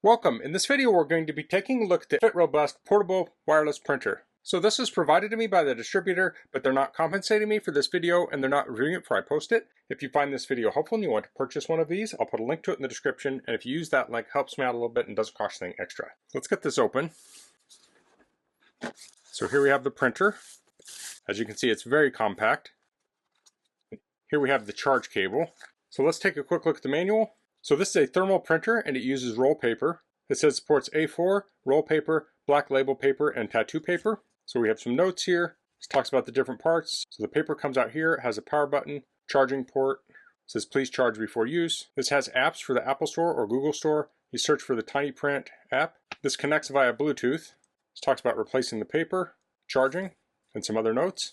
Welcome. In this video we're going to be taking a look at the Fitrobust portable wireless printer. So this is provided to me by the distributor, but they're not compensating me for this video and they're not reviewing it before I post it. If you find this video helpful and you want to purchase one of these, I'll put a link to it in the description, and if you use that link, it helps me out a little bit and doesn't cost anything extra. Let's get this open. So here we have the printer. As you can see, it's very compact. Here we have the charge cable. So let's take a quick look at the manual. So this is a thermal printer and it uses roll paper. It says it supports A4, roll paper, black label paper, and tattoo paper. So we have some notes here. This talks about the different parts. So the paper comes out here, it has a power button, charging port. It says please charge before use. This has apps for the Apple Store or Google Store. You search for the Tiny Print app. This connects via Bluetooth. This talks about replacing the paper, charging, and some other notes.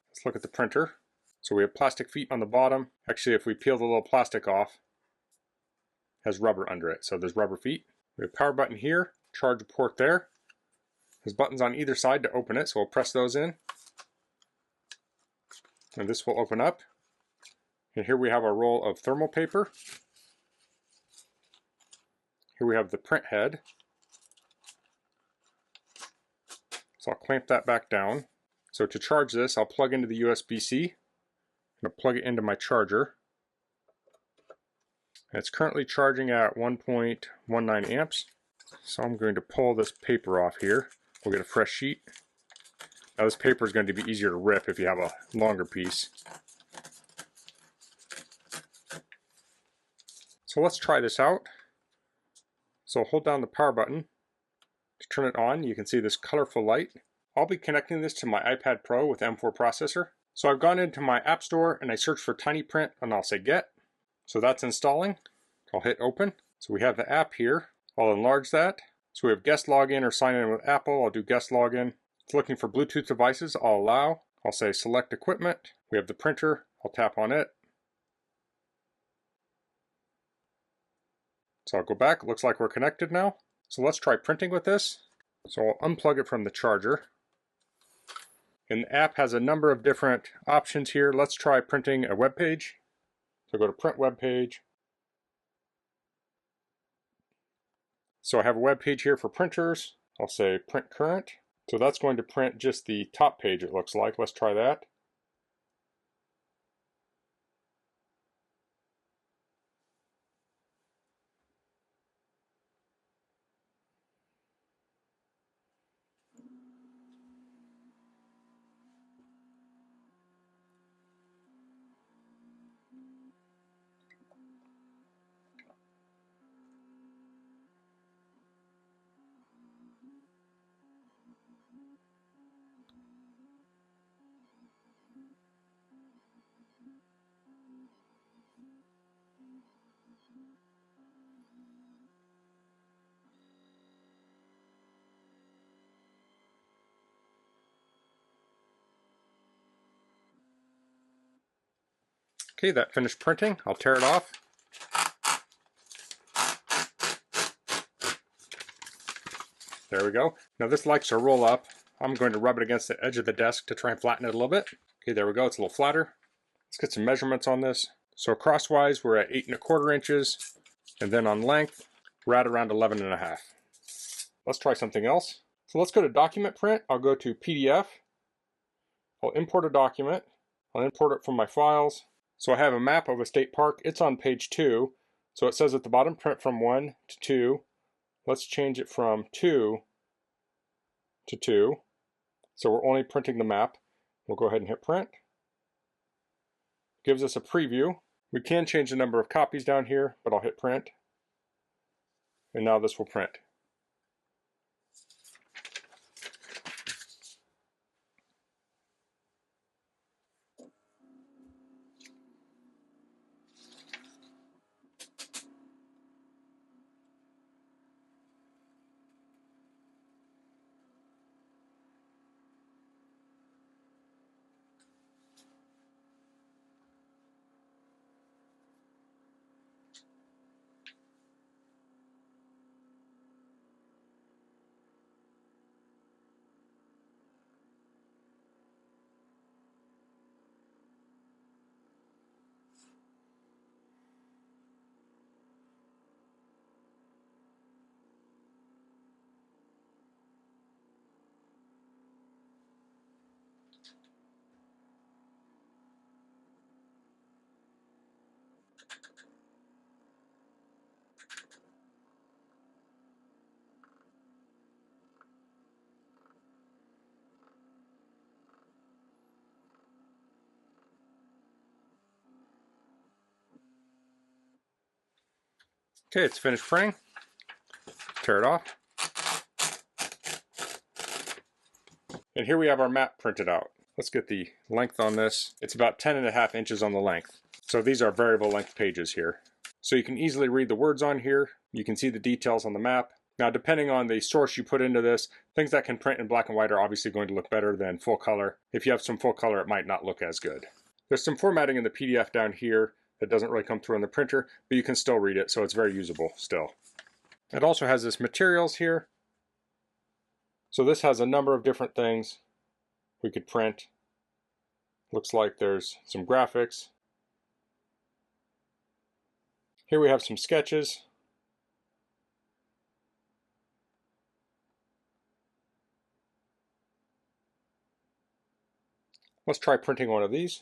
Let's look at the printer. So we have plastic feet on the bottom. Actually, if we peel the little plastic off, it has rubber under it. So there's rubber feet. We have a power button here, charge port there. There's buttons on either side to open it, so we'll press those in. And this will open up. And here we have our roll of thermal paper. Here we have the print head. So I'll clamp that back down. So to charge this, I'll plug into the USB-C. I'm going to plug it into my charger. And it's currently charging at 1.19 amps. So I'm going to pull this paper off here. We'll get a fresh sheet. Now this paper is going to be easier to rip if you have a longer piece. So let's try this out. So hold down the power button to turn it on. You can see this colorful light. I'll be connecting this to my iPad Pro with M4 processor. So I've gone into my app store and I searched for Tiny Print and I'll say get. So that's installing. I'll hit open. So we have the app here. I'll enlarge that. So we have guest login or sign in with Apple. I'll do guest login. It's looking for Bluetooth devices. I'll allow. I'll say select equipment. We have the printer. I'll tap on it. So I'll go back. It looks like we're connected now. So let's try printing with this. So I'll unplug it from the charger. And the app has a number of different options here. Let's try printing a web page. So go to print web page. So I have a web page here for printers. I'll say print current. So that's going to print just the top page, it looks like. Let's try that. Okay, that finished printing. I'll tear it off. There we go. Now this likes to roll up. I'm going to rub it against the edge of the desk to try and flatten it a little bit. Okay, there we go. It's a little flatter. Let's get some measurements on this. So crosswise, we're at 8¼ inches. And then on length, we're at around 11½. Let's try something else. So let's go to document print. I'll go to PDF. I'll import a document. I'll import it from my files. So I have a map of a state park. It's on page 2. So it says at the bottom, print from 1 to 2. Let's change it from 2 to 2. So we're only printing the map. We'll go ahead and hit print. Gives us a preview. We can change the number of copies down here, but I'll hit print. And now this will print. Okay, it's finished printing. Tear it off. And here we have our map printed out. Let's get the length on this. It's about 10.5 inches on the length. So these are variable length pages here. So you can easily read the words on here. You can see the details on the map. Now, depending on the source you put into this, things that can print in black and white are obviously going to look better than full color. If you have some full color, it might not look as good. There's some formatting in the PDF down here that doesn't really come through on the printer, but you can still read it, so it's very usable still. It also has this materials here. So this has a number of different things we could print. Looks like there's some graphics. Here we have some sketches. Let's try printing one of these.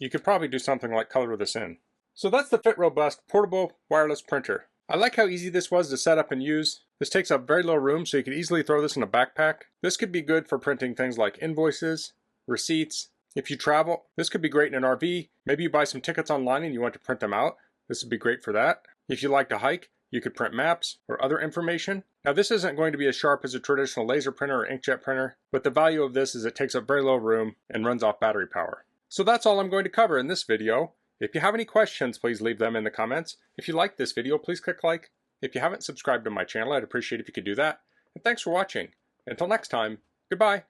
You could probably do something like color this in. So that's the Fitrobust portable wireless printer. I like how easy this was to set up and use. This takes up very little room, so you could easily throw this in a backpack. This could be good for printing things like invoices, receipts. If you travel, this could be great in an RV. Maybe you buy some tickets online and you want to print them out. This would be great for that. If you like to hike, you could print maps or other information. Now, this isn't going to be as sharp as a traditional laser printer or inkjet printer, but the value of this is it takes up very little room and runs off battery power. So that's all I'm going to cover in this video. If you have any questions, please leave them in the comments. If you liked this video, please click like. If you haven't subscribed to my channel, I'd appreciate if you could do that. And thanks for watching. Until next time, goodbye.